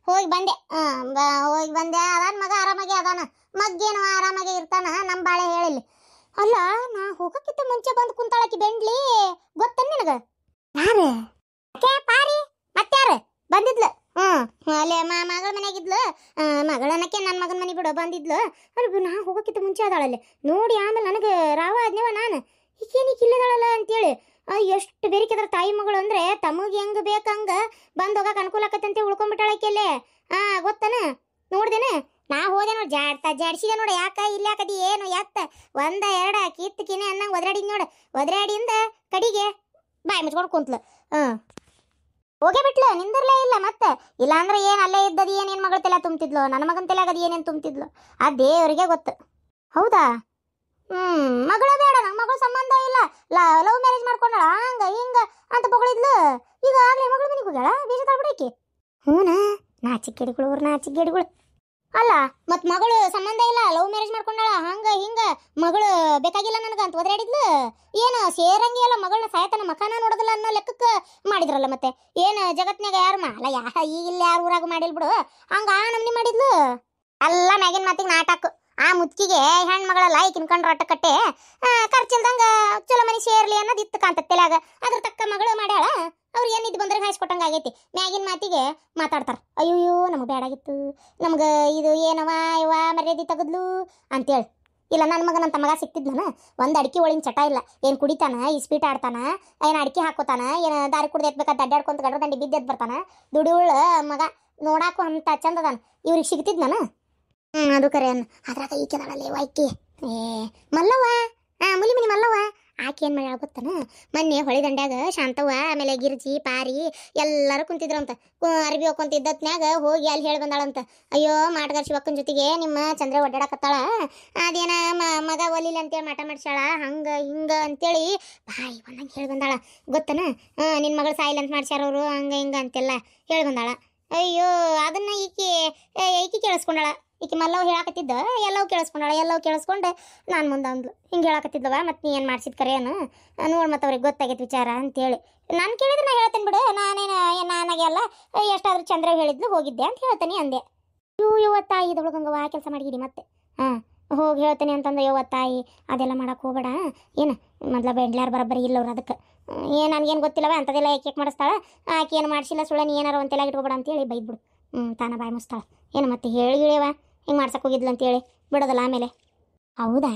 ಹೋಗಿ ಬಂದೆ. ಹೋಗಿ ಬಂದೆ. ಅದಾನ ಮಗ ಆರಾಮಾಗಿ ಅದಾನ. ಮಗ್ಗೇನು ಆರಾಮಾಗಿ ಇರ್ತಾನ. ನಮ್ಮ ಬಾಳೆ ಹೇಳಿಲ್ಲ. ಅಲ್ಲ, ನಾ ಹೋಗಕ್ಕಿಂತ ಮುಂಚೆ ಬಂದು ಕುಂತಾಳಕಿ ಬೆಂಡ್ಲಿ. ಗೊತ್ತ ನಿನಗ? ಯಾರು? ಪಾರಿ. ಮತ್ತಾರು ಬಂದಿದ್ಲು? ಅಲ್ಲೇ ಮಗಳ ಮನೆಯಾಗಿದ್ಲು. ಮಗಳನ್ನಕ್ಕೆ ನನ್ನ ಮಗನ ಮನೆ ಬಿಡೋ ಬಂದಿದ್ಲು. ಅಲ್ಲಿ ನಾ ಹೋಗಕ್ಕಿಂತ ಮುಂಚೆ ಅದಾಳಲ್ಲಿ ನೋಡಿ. ಆಮೇಲೆ ನನಗೆ ರಾವ ಆದ್ನೇವ ನಾನು, ಈಗೇನಿಗೆ ಇಲ್ಲದಾಳಲ್ಲ ಅಂತೇಳಿ. ಎಷ್ಟು ಬೇರಿಕೆದ್ರ ತಾಯಿ ಮಗಳು ಅಂದ್ರೆ ತಮಗೆ ಹೆಂಗ ಬೇಕಂಗ ಬಂದ್ ಹೋಗಕ್ ಅನುಕೂಲ ಆಕತ್ತಂತೆ ಉಳ್ಕೊಂಡ್ಬಿಟ್ಟಾಳಕ್ಕೆಲ್ಲೇ. ಗೊತ್ತನ? ನೋಡ್ದೇನೆ ನಾ ಹೋದೆ ನೋಡಿ. ಜಾಡ್ಸಿದೆ ನೋಡ. ಯಾಕ ಇಲ್ಲ ಯಾಕದಿ ಏನು ಎತ್ತ ಒಂದ ಎರಡ ಕಿತ್ತಕಿನೇ ಅನ್ನಂಗೆ ಒದ್ರಾಡಿದ್ ನೋಡು. ಒದ್ರಾಡಿಂದ ಕಡಿಗೆ ಬಾಯಿ ಮುಚ್ಕೊಂಡು ಕುಂತ್ಲು. ಹೋಗೇ ಬಿಟ್ಲು. ನಿಂದಿರ್ಲೇ ಇಲ್ಲ ಮತ್ತೆ. ಇಲ್ಲಾಂದ್ರೆ ಏನು ಅಲ್ಲೇ ಇದ್ದದ ಏನೇನು ಮಗಳ ತೆಲ ತುಂಬ್ತಿದ್ಲು, ನನ್ನ ಮಗನ ತೆಲಾಗದ ಏನೇನು ತುಂಬ್ತಿದ್ಲು ಆ ದೇವರಿಗೆ ಗೊತ್ತು. ಹೌದಾ? ಮಗಳ ಬೇಡ, ನಂಗೆ ಮಗಳ ಸಂಬಂಧ ಇಲ್ಲ, ಲವ್ ಮ್ಯಾರೇಜ್ ಮಾಡ್ಕೊಂಡಳ ಹಂಗ ಹಿಂಗ ಅಂತ ಬಗಳಿದ್ಲು. ಈಗ ಆಗ್ಲೇ ಮಗಳ ಮನೆಗೆ ಹೋಗ್ಯಾಳ ಬೀಜ ತಾಳ್ಬಿಡಕ್ಕೆ. ಹ್ಞೂನಾ? ನಾಚಿಕೆಡಿಗಳು ನಾಚಿಕೆಡಿಗಳು. ಅಲ್ಲ ಮತ್ ಮಗಳು ಸಂಬಂಧ ಇಲ್ಲ, ಲವ್ ಮ್ಯಾರೇಜ್ ಮಾಡ್ಕೊಂಡಳ ಹಂಗ ಹಿಂಗ, ಮಗಳು ಬೇಕಾಗಿಲ್ಲ ನನಗ ಅಂತ ಒದರಾಡಿದ್ಲು. ಏನು ಸೇರಂಗಿ ಅಲ್ಲ, ಮಗಳನ್ನ ಸಾಯತನ ಮಕಾನ ನೋಡೋದಿಲ್ಲ ಅನ್ನೋ ಲೆಕ್ಕಕ್ಕೆ ಮಾಡಿದ್ರಲ್ಲ. ಮತ್ತೆ ಏನು ಜಗತ್ನಾಗ ಯಾರು ಅಲ್ಲ ಈಗಿಲ್ಲ ಯಾರು ಊರಾಗ ಮಾಡಿಲ್ ಬಿಡು. ಹಂಗ ನಮ್ನಿ ಮಾಡಿದ್ಲು. ಎಲ್ಲ ಮ್ಯಾಗಿನ ಮಾತಿಗೆ ನಾಟಕ. ಆ ಮುತ್ಕಿಗೆ ಹೆಣ್ಮಗಳಲ್ಲ ಈಕಿನ ಕಂಡ್ರ ಅಟ್ಟ ಕಟ್ಟೆ ಖರ್ಚಿಲ್ದಂಗ ಚಲೋ ಮನಿ ಸೇರ್ಲಿ ಅನ್ನೋದು ಇತ್ತು ಕಾಂತ ತೆಲಾಗ. ಅದ್ರ ತಕ್ಕ ಮಗಳು ಮಾಡ್ಯಾಳ. ಅವ್ರು ಏನಿದ್ದು ಬಂದ್ರೆ ಹಾಯಿಸ್ಕೊಟ್ಟಂಗೆ ಆಗೈತಿ. ಮ್ಯಾಗಿನ ಮಾತಿಗೆ ಮಾತಾಡ್ತಾರ. ಅಯ್ಯೋ ನಮಗೆ ಬೇಡಾಗಿತ್ತು, ನಮ್ಗೆ ಇದು ಏನವ ಇವ ಮರ್ಯಾದೆ ತೆಗದ್ಲು ಅಂತೇಳಿ. ಇಲ್ಲ ನನ್ನ ಮಗನಂತ ಮಗ ಸಿಕ್ತಿದ್ನ ಒಂದು ಅಡಿಕೆ ಒಳಿನ ಚಟ ಇಲ್ಲ. ಏನು ಕುಡಿತಾನ, ಇಸ್ಪೀಟ್ ಆಡ್ತಾನ, ಏನು ಅಡಿಕೆ ಹಾಕೋತಾನ, ಏನು ದಾರಿ ಕುಡ್ದು ಎತ್ಬೇಕಾದ ಅಡ್ಡಾಡ್ಕೊಂತ ಗಡ್ರ ದಂಡಿ ಬಿದ್ದು ಎದ್ದು ಬರ್ತಾನ. ದುಡಿಯುಳ್ಳ ಮಗ ನೋಡಾಕು ಅಂತ ಚಂದದಾನ. ಇವ್ರಿಗೆ ಸಿಗ್ತಿದ್ನ? ಅದು ಕರೆ ಅನ್ನ. ಅದ್ರಾಗ ಈಕೆದಾಳಲ್ಲೇ ವಾಯ್ಕಿ ಮಲ್ಲವ್ವ, ಮುಲಿ ಮನಿ ಮಲ್ಲವ್ವ. ಆಕೆ ಏನು ಮಾಡ್ಯಾಳ ಗೊತ್ತನ? ಮೊನ್ನೆ ಹೊಳಿ ದಂಡ್ಯಾಗ ಶಾಂತವ್ವ ಆಮೇಲೆ ಗಿರ್ಜಿ ಪಾರಿ ಎಲ್ಲರೂ ಕುಂತಿದ್ರಂತ. ಅರ್ಬಿ ಹೋಗ್ಕೊಂತಿದ್ದತ್ನ್ಯಾಗ ಹೋಗಿ ಅಲ್ಲಿ ಹೇಳಿ ಬಂದಾಳಂತ. ಅಯ್ಯೋ ಮಾಟಗಾರ ಶಿವಕ್ಕನ ಜೊತೆಗೆ ನಿಮ್ಮ ಚಂದ್ರ ಒಡ್ಡಾಡಕತ್ತಾಳ, ಅದೇನ ಮಗ ಒಲಿಲ್ಲ ಅಂತೇಳಿ ಮಾಟ ಮಾಡಿಸ್ಯಾಳ ಹಂಗ ಹಿಂಗ ಅಂತೇಳಿ ಬಾಯಿ ಬಂದಂಗೆ ಹೇಳಿ ಬಂದಾಳ. ಗೊತ್ತನ? ನಿನ್ನ ಮಗಳು ಸಾಯಿಲ್ ಅಂತ ಮಾಡ್ಸ್ಯಾರ ಅವರು ಹಂಗ ಹಿಂಗ ಅಂತೆಲ್ಲ ಹೇಳಿ ಬಂದಾಳ. ಅಯ್ಯೋ ಅದನ್ನ ಈಕಿ ಕೇಳಿಸ್ಕೊಂಡಾಳ. ಈಕೆ ಮಲ್ಲವ್ ಹೇಳಾಕತ್ತಿದ್ದ ಎಲ್ಲವೂ ಕೇಳಿಸ್ಕೊಂಡಾಳ. ಎಲ್ಲವೂ ಕೇಳಿಸ್ಕೊಂಡು ನಾನು ಮುಂದೆ ಅಂದ್ಲು ಹಿಂಗೆ ಹೇಳಾಕತ್ತಿದ್ದವ. ಮತ್ತು ನೀ ಏನು ಮಾಡ್ಸಿದ್ ಕರೇನು ನೋಡಿ, ಮತ್ತು ಅವ್ರಿಗೆ ಗೊತ್ತಾಗೈತೆ ವಿಚಾರ ಅಂತೇಳಿ. ನಾನು ಕೇಳಿದ್ರೆ ನಾ ಹೇಳ್ತೇನೆ ಬಿಡು, ನಾನಾಗೆ ಅಲ್ಲ ಎಷ್ಟಾದ್ರೂ ಚಂದ್ರ ಹೇಳಿದ್ಲು ಹೋಗಿದ್ದೆ ಅಂತ ಹೇಳ್ತೇನೆ ಅಂದೆ. ತಾಯಿ ಇದೊಳಗಂಗವ ಕೆಲಸ ಮಾಡಿಗಿಡಿ ಮತ್ತೆ ಹೋಗಿ ಹೇಳ್ತೇನೆ ಅಂತಂದು. ತಾಯಿ ಅದೆಲ್ಲ ಮಾಡಕ್ಕೆ ಹೋಗಬೇಡ. ಏನು ಮೊದ್ಲ ಬೆಂಡ್ಲಾರು ಬರೋಬ್ಬರಿ ಇಲ್ಲವ್ರು. ಅದಕ್ಕೆ ನನಗೇನು ಗೊತ್ತಿಲ್ಲವ ಅಂಥದ್ದೆಲ್ಲ ಏಕೆ ಮಾಡಿಸ್ತಾಳೆ. ಆಕೆ ಏನು ಮಾಡಿಸಿಲ್ಲ ಸುಳ್ಳ, ನೀ ಏನಾರು ಒಂತೆಲ್ಲ ಇಟ್ಕೊಬೇಡ ಅಂತೇಳಿ ಬೈದ್ಬಿಡು. ತಾನ ಬಾಯಿ ಮುಸ್ತಾಳೆ. ಏನು ಮತ್ತೆ ಹೇಳಿವ ಹಿಂಗೆ ಮಾಡ್ಸಕ್ಕೆ ಹೋಗಿದ್ಲು ಅಂತೇಳಿ ಬಿಡೋದಲ್ಲ ಆಮೇಲೆ. ಹೌದಾ?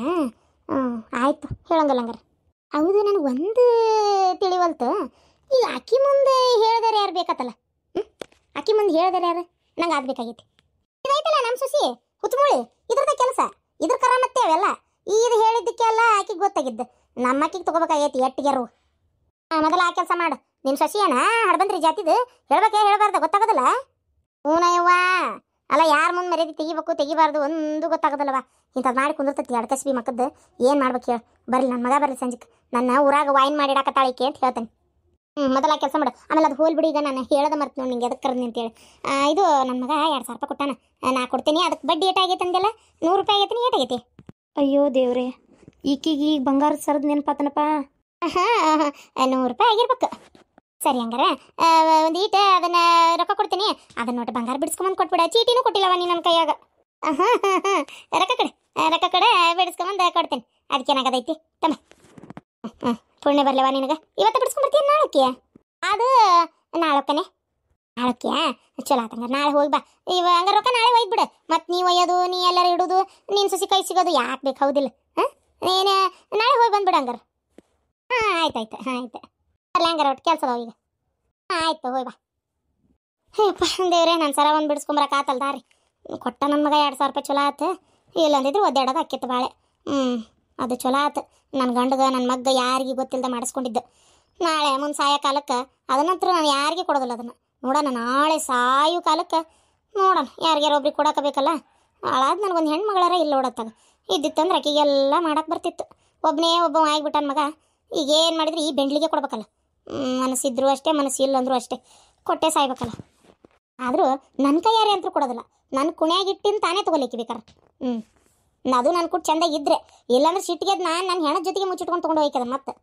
ಆಯಿತು ಹೇಳಂಗಲ್ಲ ಹಂಗಾರೆ. ಹೌದು, ನನಗೆ ಒಂದು ತಿಳಿವಲ್ತು. ಈಗ ಅಕ್ಕಿ ಮುಂದೆ ಹೇಳ್ದಾರೆ ಯಾರು ಬೇಕತ್ತಲ್ಲ? ಅಕ್ಕಿ ಮುಂದೆ ಹೇಳ್ದಾರೆ ಯಾರು? ನಂಗೆ ಅದು ಬೇಕಾಗೈತಿ. ಇದಾಯ್ತಲ್ಲ ನಮ್ಮ ಸುಸಿ ಹುಚ್ಚಮುಳಿ, ಇದ್ರದ ಕೆಲಸ ಇದ್ರ ಕರ ಮತ್ತೆ ಅವೆಲ್ಲ ಇದು ಹೇಳಿದ್ದಕ್ಕೆಲ್ಲ ಆಕಿಗೆ ಗೊತ್ತಾಗಿದ್ದು. ನಮ್ಮ ಅಕ್ಕಿಗೆ ತೊಗೋಬೇಕಾಗೈತಿ ಎಟ್ಟಿಗೆರು. ಮೊದಲು ಆ ಕೆಲಸ ಮಾಡು. ನಿಮ್ಮ ಸಸಿ ಏನ ಹಡ್ಬಂದ್ರಿ ಜಾತಿದು ಹೇಳ್ಬೇಕೆ ಹೇಳ್ಬಾರ್ದು ಗೊತ್ತಾಗೋದಿಲ್ಲ? ಹೂನಯ್ಯವ್ವ. ಅಲ್ಲ ಯಾರ ಮುಂದೆ ಮರ್ಯಾದೆ ತೆಗಿಬೇಕು ತೆಗಿಬಾರ್ದು ಒಂದು ಗೊತ್ತಾಗೋದಲ್ಲವ. ಇಂಥದ್ದು ಮಾಡಿ ಕುಂದಿರ್ತೈತಿ ಎರಡು ಕಸ್ಬಿ ಮಕ್ಕದ್ದು. ಏನು ಮಾಡ್ಬೇಕು ಹೇಳು? ಬರಲಿ ನನ್ನ ಮಗ ಬರಲಿ ಸಂಜೆಗೆ ನನ್ನ ಊರಾಗ ವಾಯಿನ್ ಮಾಡಿ ಇಡಾಕತ್ತಾಳಿಕೆ ಅಂತ ಹೇಳ್ತೇನೆ. ಮೊದಲ ಕೆಲಸ ಮಾಡು. ಆಮೇಲೆ ಅದು ಹೋಲ್ಬಿಡಿ. ಈಗ ನಾನು ಹೇಳೋದು ಮರ್ತು ನೋಡಿ ನಿಂಗೆ ಎದಕ್ಕೆ ಕರೆದ್ನಿ ಅಂತೇಳಿ. ಇದು ನನ್ನ ಮಗ 2,000 ರೂಪಾಯಿ ಕೊಟ್ಟಾನ. ನಾ ಕೊಡ್ತೀನಿ. ಅದಕ್ಕೆ ಬಡ್ಡಿ ಏಟಾಗೈತೆ ಅಂದೆಲ್ಲ? 100 ರೂಪಾಯಿ ಆಗೈತೆ. ಏಟಾಗೈತಿ? ಅಯ್ಯೋ ದೇವ್ರೆ, ಈಕಿಗೆ ಈಗ ಬಂಗಾರದ ಸರದ್ ನೆನಪಾತನಪ್ಪ. 100 ರೂಪಾಯಿ ಆಗಿರ್ಬೇಕು. ಸರಿ ಹಂಗಾರೆ ಒಂದು ಈಟ ಅದನ್ನ ರೊಕ್ಕ ಕೊಡ್ತೀನಿ. ಅದನ್ನ ನೋಟ್ಟು ಬಂಗಾರ ಬಿಡಿಸ್ಕೊಂಬಂದು ಕೊಟ್ಬಿಡ. ಚೀಟಿನೂ ಕೊಟ್ಟಿಲ್ಲವ ನೀ ನನ್ನ ಕೈಯಾಗ. ರೊಕ್ಕ ಕಡೆ ಬಿಡಿಸ್ಕೊಂಬಂದು ಕೊಡ್ತೇನೆ. ಅದಕ್ಕೇನಾಗದೈತಿ ತಮ್ಮ. ಪುಣ್ಯ ಬರ್ಲವ ನಿನಗೆ. ಇವತ್ತು ಬಿಡಿಸ್ಕೊಂಬರ್ತೀನಿ. ನಾಳಕ್ಕೆ ಅದು ನಾಳಕ್ಕನೆ. ನಾಳಕ್ಕೆ ಚಲೋ ಆತಂಗ. ನಾಳೆ ಹೋಗಿ ಬಾ. ಹಂಗ ರೊಕ್ಕ ನಾಳೆ ಒಯ್ದ್ಬಿಡು. ಮತ್ತು ನೀವು ಒಯ್ಯೋದು ನೀ ಎಲ್ಲರೂ ಇಡೋದು ನೀನು ಸಸಿ ಕೈ ಸಿಗೋದು ಯಾಕೆ ಬೇಕು? ಹೌದಿಲ್ಲ? ನೀನು ನಾಳೆ ಹೋಗಿ ಬಂದ್ಬಿಡು ಹಂಗಾರ. ಆಯ್ತಾಯ್ತು. ಆಯ್ತು ಅಲ್ಲ ಹಂಗಾರ ಒಟ್ಟು ಕೆಲಸ ಅದಾವ ಈಗ. ಆಯ್ತು ಹೋಯ್ ಬಾ. ಹೇಪ್ಪ ದೇವ್ರೆ, ನನ್ನ ಸರ ಒಂದು ಬಿಡಿಸ್ಕೊಂಬರಕ್ಕೆ ಆತಲ್ದ ರೀ. ಕೊಟ್ಟ ನನ್ನ ಮಗ 2,000 ರೂಪಾಯಿ ಚಲೋ ಆತು. ಇಲ್ಲಂದಿದ್ರೆ ಒದ್ದಾಡೋದು ಆಕ್ಕಿತ್ತು ಬಾಳೆ. ಅದು ಚಲೋ ಆತು. ನನ್ನ ಗಂಡಗ ನನ್ನ ಮಗ್ಗ ಯಾರಿಗೆ ಗೊತ್ತಿಲ್ಲದ ಮಾಡಿಸ್ಕೊಂಡಿದ್ದೆ. ನಾಳೆ ಮುಂದೆ ಸಾಯೋ ಕಾಲಕ್ಕೆ ಅದನ್ನಂತರೂ ನಾನು ಯಾರಿಗೆ ಕೊಡೋದಿಲ್ಲ. ಅದನ್ನು ನೋಡೋಣ ನಾಳೆ ಸಾಯೋ ಕಾಲಕ್ಕೆ ನೋಡೋಣ ಯಾರಿಗಾರ ಒಬ್ರಿಗೆ ಕೊಡೋಕಬೇಕಲ್ಲ. ಹಾಳಾದ ನನಗೊಂದು ಹೆಣ್ಣು ಮಗಳಾರ ಇಲ್ಲ ಓಡತ್ತಾಗ ಇದ್ದಿತ್ತಂದ್ರೆ ಆಕೆಗೆಲ್ಲ ಮಾಡಕ್ಕೆ ಬರ್ತಿತ್ತು. ಒಬ್ಬನೇ ಒಬ್ಬ ಆಗಿಬಿಟ್ಟಾನ ಮಗ. ಈಗ ಏನು ಮಾಡಿದ್ರೆ ಈ ಬೆಂಡ್ಲಿಗೆ ಕೊಡ್ಬೇಕಲ್ಲ. ಮನಸ್ಸಿದ್ರು ಅಷ್ಟೇ, ಮನಸ್ಸು ಇಲ್ಲಂದ್ರೂ ಅಷ್ಟೇ, ಕೊಟ್ಟೆ ಸಾಯ್ಬೇಕಲ್ಲ. ಆದರೂ ನನ್ನ ಕೈಯಾರೆ ಅಂತೂ ಕೊಡೋದಿಲ್ಲ. ನನ್ನ ಕುಣ್ಯಾಗಿಟ್ಟಿನ ತಾನೇ ತೊಗೊಲಿಕ್ಕೆ ಬೇಕಾರೆ. ಅದು ನನ್ನ ಕೊಟ್ಟು ಚೆಂದಾಗಿದ್ರೆ. ಇಲ್ಲಾಂದ್ರೆ ಸಿಟ್ಟಿಗೆ ನಾನು ನನ್ನ ಹೆಣದ ಜೊತೆಗೆ ಮುಚ್ಚಿಟ್ಕೊಂಡು ತೊಗೊಂಡು ಹೋಯ್ಕದ ಮತ್ತೆ.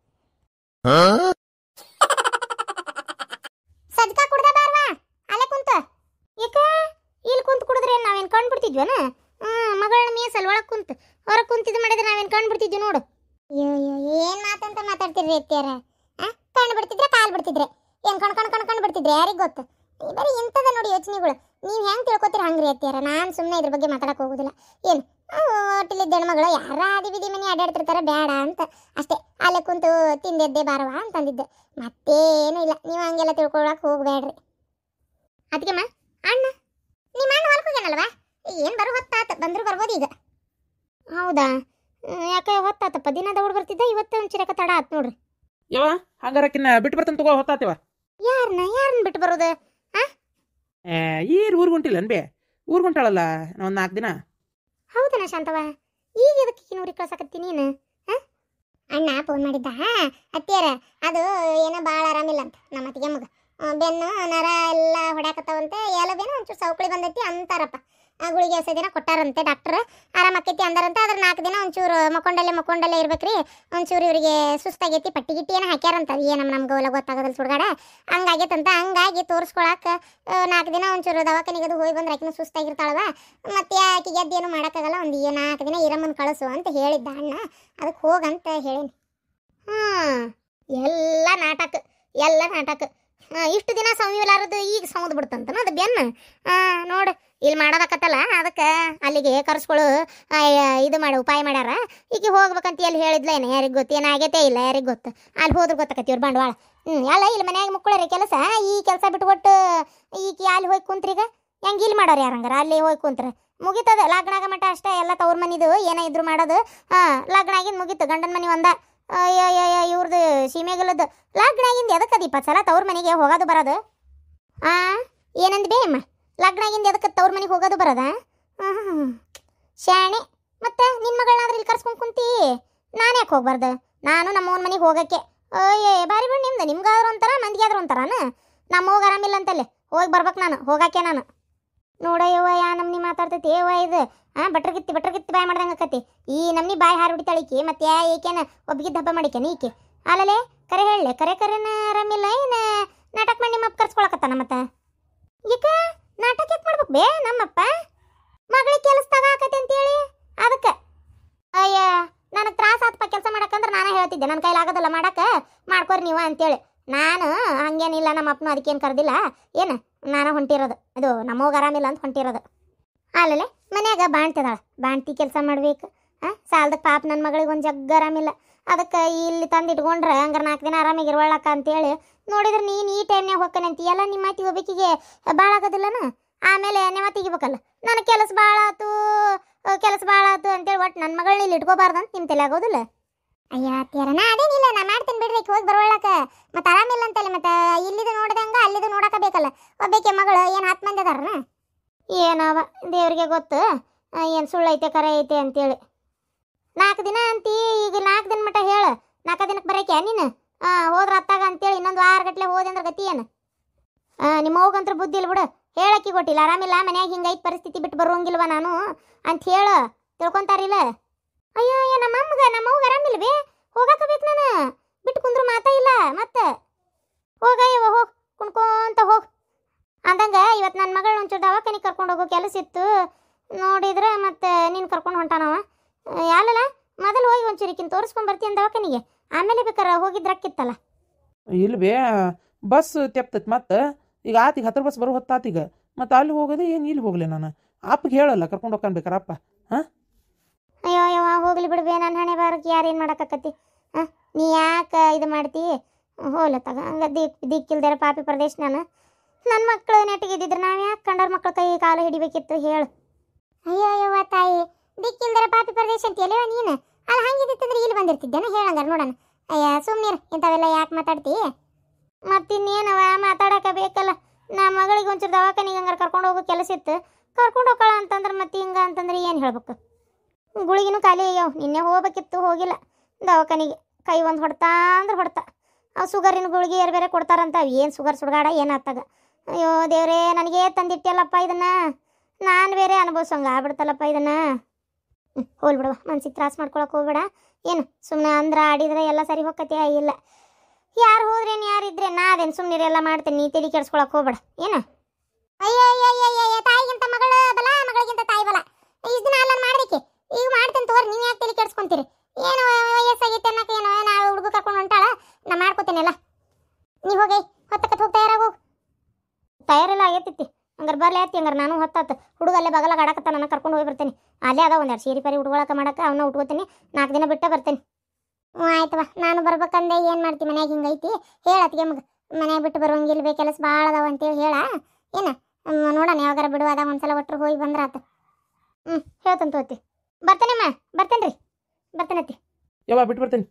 ಸಜ್ಕಾ ಕುಡ್ದ ಬಾರ್ವಾ ಅಲ್ಲೇ ಕುಂತ. ಯಾಕ ಇಲ್ಲಿ ಕುಂತು ಕುಡಿದ್ರೆ ನಾವೇನು ಕಂಡುಬಿಡ್ತಿದ್ವನ? ಮಗಳನ್ನ ಮೀಸಲ್ ಒಳಗೆ ಕುಂತು ಹೊರಗೆ ಕುಂತಿದ್ದು ಮಾಡಿದ್ರೆ ನಾವೇನು ಕಂಡುಬಿಡ್ತಿದ್ವಿ ನೋಡು. ಅಯ್ಯೋ ಏನು ಮಾತಂತ ಮಾತಾಡ್ತಿರ್ರಿ ಅತ್ತಿಯಾರ? ಕಣ್ಣು ಬಿಡ್ತಿದ್ರೆ ಕಾಲು ಬಿಡ್ತಿದ್ರೆ ಏನು ಕಣ್ ಬಿಡ್ತಿದ್ರೆ ಯಾರಿಗೆ ಗೊತ್ತು? ಬರೀ ಇಂಥದ ನೋಡಿ ಯೋಚನೆಗಳು. ನೀವು ಹೆಂಗೆ ತಿಳ್ಕೊತೀರ ಹಂಗ್ರಿ ಅತ್ತಿಯಾರ. ನಾನು ಸುಮ್ಮನೆ ಇದ್ರ ಬಗ್ಗೆ ಮಾತಾಡಕ್ಕೆ ಹೋಗೋದಿಲ್ಲ. ಏನು ಹೋಟೆಲಿದ್ದ ಹೆಣ್ಮಗಳು ಯಾರ ಆದಿ ಬಿದಿ ಮನೆ ಅಡ್ಡಾಡ್ತಿರ್ತಾರೆ ಬೇಡ ಅಂತ ಅಷ್ಟೇ. ಅಲ್ಲೇ ಕುಂತು ತಿಂದೆದ್ದೆ ಬಾರವ ಅಂತಂದಿದ್ದೆ, ಮತ್ತೇನು ಇಲ್ಲ. ನೀವು ಹಂಗೆಲ್ಲ ತಿಳ್ಕೊಳಕ್ಕೆ ಹೋಗ್ಬೇಡ್ರಿ. ಅದಕ್ಕೆಮ್ಮ ಅಣ್ಣ ನಿಮ್ಮ ಅಣ್ಣ ಹೊರಗೆ ಹೋಗ್ಯಾನಲ್ವಾ? ಏನು ಬರೋ ಹೊತ್ತಾತ, ಬಂದರೂ ಬರ್ಬೋದು ಈಗ. ಹೌದಾ? ಯಾಕೆ ಹೊತ್ತಾತಪ್ಪ? ದಿನ ದೌಡ್ ಬರ್ತಿದ್ದ, ಇವತ್ತು ಒಂಚೂರಕ ತಡ ಆತ್ ನೋಡ್ರಿ. ಯವ್ವ ಹಂಗಾರಕ್ಕಿನ್ನ ಬಿಟ್ಟು ಬರ್ತಾನೆ ತಗೋ, ಹೊತ್ತಾತಿವ. ಯಾರನ್ನ ಬಿಟ್ಟು ಬರೋದು? ಈರ್ ಊರ್ಗ್ ಹೊಂಟಿಲ್ಲ ಅನ್ಬೇ? ಊರ್ಗ್ ಹೊಂಟಾಳಲ್ಲ ಒಂದು 4 ದಿನ. ಹೌದನ ಶಾಂತವ? ಈಗ ಎದಕ್ಕೆ ಊರಿಗೆ ಕಳ್ಸಕತ್ತಿ ನೀನು? ಅಣ್ಣ ಫೋನ್ ಮಾಡಿದ್ದ ಅತ್ತಿಯಾರ, ಅದು ಏನೋ ಭಾಳ ಆರಾಮಿಲ್ಲ ಅಂತ ನಮ್ಮ ಅತ್ತಿಗೆ ಮಗ. ಬೆನ್ನು ನರ ಎಲ್ಲ ಹೊಡ್ಯಾಕತ್ತಾವಂತೆ, ಎಲ್ಲಬೇನೋ ಒಂಚೂರು ಸೌಕಳಿ ಬಂದೈತಿ ಅಂತಾರಪ್ಪ. ಗುಳಿಗೆ 10 ದಿನ ಕೊಟ್ಟಾರಂತೆ ಡಾಕ್ಟ್ರ್. ಆರಾಮಕ್ಕೈತಿ ಅಂದಾರಂತೆ. ಅದ್ರ 4 ದಿನ ಒಂಚೂರು ಮಕ್ಕೊಂಡಲ್ಲೇ ಇರ್ಬೇಕ್ರಿ. ಒಂಚೂರು ಇವರಿಗೆ ಸುಸ್ತಾಗೈತಿ, ಪಟ್ಟಿ ಗಿಟ್ಟಿ ಏನೋ ಹಾಕ್ಯಾರಂತ. ಏನು ನಮ್ಗೆ ಒಲ್ಲ ಗೊತ್ತಾಗೋದಿಲ್ಲ ಸುಡ್ಗಾಡ. ಹಂಗಾಗೈತಂತ. ಹಂಗಾಗಿ ತೋರಿಸ್ಕೊಳಕ್ಕೆ 4 ದಿನ ಒಂಚೂರು ದವಾಖಾನಿಗೆ ಅದು ಹೋಗಿ ಬಂದ್ರೆ ಆಕಿನ ಸುಸ್ತಾಗಿರ್ತಾಳವ. ಮತ್ತೆ ಆಕಿಗೆ ಎದ್ದೇನು ಮಾಡೋಕ್ಕಾಗಲ್ಲ. ಒಂದು 4 ದಿನ ಇರಮ್ಮನ ಕಳಿಸು ಅಂತ ಹೇಳಿದ್ದ ಅಣ್ಣ. ಅದಕ್ಕೆ ಹೋಗಂತ ಹೇಳೀನಿ. ಎಲ್ಲ ನಾಟಕ. ಇಷ್ಟು ದಿನ ಸೌಮಿಲಾರದು ಈಗ ಸೌಂದ್ ಬಿಡ್ತಂತನ ಅದು ಬೆನ್ನು. ನೋಡು ಇಲ್ಲಿ ಮಾಡೋದಕ್ಕತ್ತಲ್ಲ, ಅದಕ್ಕೆ ಅಲ್ಲಿಗೆ ಕರ್ಸ್ಕೊಳ್ಳು ಇದು ಮಾಡಿ ಉಪಾಯ ಮಾಡ್ಯಾರ. ಈಗ ಹೋಗ್ಬೇಕಂತ ಎಲ್ಲಿ ಹೇಳಿದ್ಲೇನು ಯಾರಿಗೆ ಗೊತ್ತು? ಏನಾಗೈತೆ ಇಲ್ಲ ಯಾರಿಗೆ ಗೊತ್ತು? ಅಲ್ಲಿ ಹೋದ್ರೆ ಗೊತ್ತಾಕತಿ ಇವ್ರು ಬಂಡವಾಳ. ಎಲ್ಲ ಇಲ್ಲಿ ಮನ್ಯಾಗ ಮುಕ್ಕೊಳ್ಳರಿ ಕೆಲಸ. ಈ ಕೆಲಸ ಬಿಟ್ಕೊಟ್ಟು ಈಗ ಅಲ್ಲಿ ಹೋಗಿ ಕುಂತ್ರೀಗ ಹೆಂಗೆ ಇಲ್ಲಿ ಮಾಡೋರು ಯಾರಂಗಾರ? ಅಲ್ಲಿ ಹೋಗಿ ಕುಂತ್ರೆ ಮುಗಿತದ. ಲಗ್ನಾಗ ಮಟ್ಟ ಅಷ್ಟೇ ಎಲ್ಲ ತವ್ರ ಮನಿದು ಏನ ಇದ್ರು ಮಾಡೋದು. ಲಗ್ನ ಆಗಿಂದ ಮುಗೀತು. ಗಂಡನ ಮನೆ ಒಂದ ಇವ್ರದ್ದು ಸೀಮೆಗಲದ್ದು ಲಗ್ನಾಗಿಂದ ಎದಕ್ಕೆ 20 ಸಲ ತವ್ರ ಮನೆಗೆ ಹೋಗೋದು ಬರೋದು? ಏನಂದ್ ಬೇ ಅಮ್ಮ? ಲಗ್ನಾಗಿಂದ ಎದಕ್ಕೆ ತವ್ರ ಮನೆಗೆ ಹೋಗೋದು ಬರೋದ? ಶಾಣೆ. ಮತ್ತೆ ನಿನ್ನ ಮಗಳನ್ನಾದ್ರೂ ಇಲ್ಲಿ ಕರ್ಸ್ಕೊಂಡು ಕುಂತಿ, ನಾನು ಯಾಕೆ ಹೋಗ್ಬಾರ್ದು? ನಾನು ನಮ್ಮವನ ಮನೆಗೆ ಹೋಗಕ್ಕೆ ಬಾರಿ ಬಿಡು. ನಿಮ್ಗಾದ್ರೂ ಒಂಥರ, ಮಂದಿಗಾದ್ರೂ ಒಂಥರನ. ನಮ್ಮ ಹೋಗಿ ಆರಾಮಿಲ್ಲ ಅಂತಲ್ಲೇ ಹೋಗಿ ಬರ್ಬೇಕು ನಾನು, ಹೋಗಾಕೆ ನಾನು. ನೋಡಯ್ಯವ್ವ ಯಾ ನಮ್ನಿ ಮಾತಾಡ್ತೈತಿ ಏವ ಇದು. ಬಟ್ರಗಿತ್ತಿ ಬಾಯ್ ಮಾಡ್ದಂಗೆ ಆಕತಿ. ಈ ನಮ್ನಿ ಬಾಯಿ ಹಾರು ಬಿಡ್ತಾಳಿಕಿ. ಮತ್ತೆ ಏಕೇನ ಒಬ್ಗಿದ್ದ ಹಬ್ಬ ಮಾಡಿಕೇನ ಈಕೆ? ಅಲ್ಲಲೇ ಕರೆ ಹೇಳಲೆ, ಕರೆನ ಆರಾಮಿಲ್ಲ ಏನು ನಾಟಕ ಮಾಡಿ ನಿಮ್ಮಪ್ಪ ಕರ್ಸ್ಕೊಳಕತ್ತಾನ? ಮತ್ತೆ ಈಗ ನಾಟಕ ಯಾಕೆ ಮಾಡ್ಬೇಕು ಬೇ? ನಮ್ಮಪ್ಪ ಮಗಳಿಗೆ ಕೆಲಸ ತಗಾಕತಿ ಅಂತೇಳಿ ಅದಕ್ಕೆ. ಅಯ್ಯ ನನಗೆ ತ್ರಾಸ ಆತಪ್ಪ ಕೆಲಸ ಮಾಡಕ್ಕಂದ್ರೆ ನಾನೇ ಹೇಳ್ತಿದ್ದೆ, ನನ್ನ ಕೈಲಾಗೋದಲ್ಲ ಮಾಡಕ್ಕೆ, ಮಾಡ್ಕೊರಿ ನೀವು ಅಂತೇಳಿ. ನಾನು ಹಂಗೇನಿಲ್ಲ, ನಮ್ಮ ಅಪ್ಪನೂ ಅದಕ್ಕೇನು ಕರೆದಿಲ್ಲ. ಏನು ನಾನು ಹೊಂಟಿರೋದು, ಇದು ನಮ್ಮವ್ಗೆ ಆರಾಮಿಲ್ಲ ಅಂತ ಹೊಂಟಿರೋದು. ಅಲ್ಲೇ ಮನ್ಯಾಗ ಬಾಣ್ತಿದಾಳ, ಬಾಣ್ತಿ ಕೆಲಸ ಮಾಡ್ಬೇಕು. ಸಾಲದಕ್ಕೆ ಪಾಪ ನನ್ನ ಮಗಳಿಗೆ ಒಂದು ಜಗ್ಗ ಆರಾಮಿಲ್ಲ. ಅದಕ್ಕೆ ಇಲ್ಲಿ ತಂದು ಇಟ್ಕೊಂಡ್ರೆ ಹಂಗಾರೆ 4 ದಿನ ಆರಾಮಾಗಿ ಇರುವಳಕ್ಕ ಅಂತೇಳಿ ನೋಡಿದ್ರೆ ನೀನು ಈ ಟೈಮ್ನಾಗ ಹೋಗ್ತಾನೆ ಅಂತೀ. ಎಲ್ಲ ನಿಮ್ಮ ಮಾತಿ ಒಬ್ಬಕಿಗೆ ಭಾಳ ಆಗೋದಿಲ್ಲನ? ಆಮೇಲೆ ನೆವ ತೆಗಿಬೇಕಲ್ಲ. ನನಗೆ ಕೆಲಸ ಭಾಳ ಆತು ಅಂತೇಳಿ ಒಟ್ಟು ನನ್ನ ಮಗಳನ್ನ ಇಲ್ಲಿ ಇಟ್ಕೋಬಾರ್ದು ಅಂತ ನಿಮ್ಮ ತಲೆ ಆಗೋದಿಲ್ಲ? ಅಯ್ಯ ಅತ್ತಿಯಾರ, ನಾ ಅದೇನಿಲ್ಲ, ನಾ ಮಾಡ್ತೀನಿ ಬಿಡ್ರಿ. ಹೋಗಿ ಬರೋಳಕ ಮತ್ತೆ ಆರಾಮಿಲ್ಲ ಅಂತಲ್ಲ. ಮತ್ತೆ ಇಲ್ಲಿದು ನೋಡ್ದಂಗ ಅಲ್ಲಿದು ನೋಡಕ ಬೇಕಲ್ಲ. ಒಬ್ಬಕ್ಕೆ ಮಗಳು ಏನು 10 ಮಂದಿ ಅದಾರನ? ಏನವ ದೇವ್ರಿಗೆ ಗೊತ್ತು ಏನು ಸುಳ್ಳೈತೆ ಕರೆ ಐತೆ ಅಂತೇಳಿ. 4 ದಿನ ಅಂತೀ, ಈಗ 4 ದಿನ ಮಟ್ಟ ಹೇಳು. 4 ದಿನಕ್ಕೆ ಬರೋಕೆ ನೀನು ಹೋದ್ರೆ ಅತ್ತಾಗ ಅಂತೇಳಿ ಇನ್ನೊಂದು 6 ಗಂಟೆ ಹೋದೆ ಅಂದ್ರೆ ಗತಿ ಏನು? ನಿಮ್ಮ ಹೋಗಂತ್ರ ಬುದ್ಧಿ ಇಲ್ಲ ಬಿಡು. ಹೇಳಕ್ಕಿ ಕೊಟ್ಟಿಲ್ಲ ಆರಾಮಿಲ್ಲ ಮನ್ಯಾಗ ಹಿಂಗೈತೆ ಪರಿಸ್ಥಿತಿ, ಬಿಟ್ಟು ಬರೋಂಗಿಲ್ವ ನಾನು ಅಂತ ಹೇಳು. ತಿಳ್ಕೊಂತಾರಿಲ್ಲ? ಅಯ್ಯೋ ನಮ್ಮವ್ಗೆ ಆರಾಮಿಲ್ವೇ? ಹೋಗಾಕಬೇಕು ನಾನು, ಬಿಟ್ಟು ಕುಂದ್ರು ಮಾತಾ ಇಲ್ಲ. ಮತ್ತೆ ಹೋಗಯ್ಯವ, ಹೋಗಿ ಕುಣ್ಕೊಂತ ಹೋಗಿ ಅಂದಂಗೆ. ಇವತ್ತು ನನ್ನ ಮಗಳನ್ನ ಒಂಚೂರು ದವಾಖಾನಿಗೆ ಕರ್ಕೊಂಡು ಹೋಗೋ ಕೆಲಸ ಇತ್ತು. ನೋಡಿದ್ರೆ ಮತ್ತೆ ನೀನು ಕರ್ಕೊಂಡು ಹೊಂಟಾನವ. ಯಾಲಲ್ಲ ಮೊದಲು ಹೋಗಿ ಒಂಚೂರಿಕಿನ್ ತೋರಿಸ್ಕೊಂಡು ಬರ್ತೀನಿ ದವಾಖಾನಿಗೆ, ಆಮೇಲೆ ಬೇಕಾರೆ ಹೋಗಿದ್ರಕ್ಕಿತ್ತಲ್ಲ. ಇಲ್ವೇ ಬಸ್ ತೆಪ್ತೈತಿ. ಮತ್ತೆ ಈಗ ಆತಿಗೆ 10 ಬಸ್ ಬರೋ ಹೊತ್ತಾತೀಗ. ಮತ್ತೆ ಅಲ್ಲಿ ಹೋಗೋದು ಏನು ಇಲ್ಲಿ ಹೋಗ್ಲಿ? ನಾನು ಅಪ್ಪಗೆ ಹೇಳಲ್ಲ ಕರ್ಕೊಂಡು ಹೋಗ್ತಾನೆ ಬೇಕಾರೆ ಅಪ್ಪ. ಅಯ್ಯೋ ಹೋಗ್ಲಿ ಬಿಡ್ಬೇ, ನನ್ನ ಹಣೆ ಬಾರಕ್ಕೆ ಯಾರೇನು ಮಾಡೋಕ್ಕಾಕತಿ? ನೀ ಯಾಕೆ ಇದು ಮಾಡ್ತಿ? ಹೋಗ್ಲ ತಗ. ಹಂಗೆ ದಿಕ್ಕಿಲ್ದಾರ ಪಾಪಿ ಪ್ರದೇಶ ನಾನು. ನನ್ನ ಮಕ್ಕಳು ನೆಟ್ಟಿಗಿದ್ದಿದ್ರೆ ನಾವು ಯಾಕೆ ಕಂಡವ್ರ ಮಕ್ಕಳ ಕೈ ಕಾಲು ಹಿಡಿಬೇಕಿತ್ತು ಹೇಳು? ಅಯ್ಯೋ ತಾಯಿ, ದಿಕ್ಕಿಲ್ದಾರ ಪಾಪಿ ಪ್ರದೇಶ ಅಂತ ಎಲ್ಲಿವ ನೀನು? ಅಲ್ಲಿ ಹಂಗಿದ್ದಿತ್ತಂದ್ರೆ ಇಲ್ಲಿ ಬಂದಿರ್ತಿದ್ದೇನೆ ಹೇಳಂಗಾರ ನೋಡೋಣ. ಅಯ್ಯ ಸುಮ್ಮನೆ ಇಂಥವೆಲ್ಲ ಯಾಕೆ ಮಾತಾಡ್ತಿ? ಮತ್ತಿನ್ನೇನವ ಮಾತಾಡೋಕೆ ಬೇಕಲ್ಲ. ನಮ್ಮ ಮಗಳಿಗೆ ಒಂಚೂರು ದವಾಖಾನಿಗೆ ಹಂಗಾರೆ ಕರ್ಕೊಂಡು ಹೋಗೋ ಕೆಲಸ ಇತ್ತು, ಕರ್ಕೊಂಡು ಹೋಗೋಳ ಅಂತಂದ್ರೆ ಮತ್ತೆ ಹಿಂಗೆ ಅಂತಂದ್ರೆ ಏನು ಹೇಳ್ಬೇಕು? ಗುಳಿಗಿನೂ ಖಾಲಿ ಆಗ್ಯಾವ. ನಿನ್ನೆ ಹೋಗ್ಬೇಕಿತ್ತು, ಹೋಗಿಲ್ಲ ದವಾಖಾನಿಗೆ. ಕೈ ಒಂದು ಹೊಡ್ತಾ ಅಂದ್ರೆ ಹೊಡ್ತಾ. ಅವು ಶುಗರಿನ ಗುಳಿಗೆ ಬೇರೆ ಕೊಡ್ತಾರಂತ. ಏನು ಶುಗರ್ ಸುಡ್ಗಾಡ ಏನಾಗ್ತಾಗ? ಅಯ್ಯೋ ದೇವ್ರೇ, ನನಗೇ ತಂದಿಟ್ಟಿಯಲ್ಲಪ್ಪ ಇದನ್ನು. ನಾನು ಬೇರೆ ಅನುಭವಿಸೋಂಗೆ ಆಗ್ಬಿಡ್ತಲ್ಲಪ್ಪ ಇದನ್ನು. ಹೋಲ್ ಬಿಡುವ, ಮನ್ಸಿಗೆ ತ್ರಾಸ ಮಾಡ್ಕೊಳಕ್ಕೆ ಹೋಗ್ಬೇಡ. ಏನು ಸುಮ್ಮನೆ ಅಂದ್ರೆ ಆಡಿದ್ರೆ ಎಲ್ಲ ಸರಿ ಹೋಗತ್ತೆ? ಇಲ್ಲ, ಯಾರು ಹೋದ್ರೇನು ಯಾರಿದ್ರೆ ನಾ ಅದೇನು ಸುಮ್ಮನೆ ಎಲ್ಲ ಮಾಡ್ತೇನೆ. ನೀ ತಲೆ ಕೆಡ್ಸ್ಕೊಳಕ್ಕೆ ಹೋಗ್ಬೇಡ. ಏನು ಅಯ್ಯೋ ತಾಯಿಗಿಂತ ಮಗ ತಯಾರೆಲ್ಲ ಆಗೈತಿ ಹಂಗಾರೆ ಬರ್ಲಿ ಆಯ್ತಿ ಹಂಗಾರೆ ನಾನು ಹೊತ್ತಾತು ಹುಡುಗ ಅಲ್ಲೇ ಬಗಲಾಗ ಆಡಕತ್ತ ನಾನು ಕರ್ಕೊಂಡು ಹೋಗಿ ಬರ್ತೇನೆ ಅಲ್ಲೇ ಅದ ಒಂದೆರಡು ಸೀರೆ ಪರಿ ಉಟ್ಕೊಳಕ ಮಾಡಕ್ಕೆ ಅವನ್ನ ಉಟ್ಕೋತೀನಿ 4 ದಿನ ಬಿಟ್ಟೆ ಬರ್ತೇನೆ ಹ್ಞೂ ಆಯ್ತವ ನಾನು ಬರ್ಬೇಕಂದೆ ಏನು ಮಾಡ್ತಿ ಮನ್ಯಾಗ ಹಿಂಗೈತಿ ಹೇಳತ್ತಿಗೆ ಮಗ ಮನ್ಯಾಗ ಬಿಟ್ಟು ಬರುವಂಗಿಲ್ಲ ಬೇ ಕೆಲಸ ಭಾಳ ಅದಾವ ಅಂತೇಳಿ ಹೇಳ ಏನು ನೋಡೋಣ ಯಾವಾಗಾರ ಬಿಡುವಾದಾಗ ಒಂದ್ಸಲ ಒಟ್ಟರು ಹೋಗಿ ಬಂದ್ರಾತ ಹೇಳ್ತಂತ ಹೋತಿ ಬರ್ತೇನಮ್ಮ ಬರ್ತೇನೆ ರೀ ಬರ್ತೇನತ್ತಿ ಯವ್ವ ಬಿಟ್ಟು ಬರ್ತೇನೆ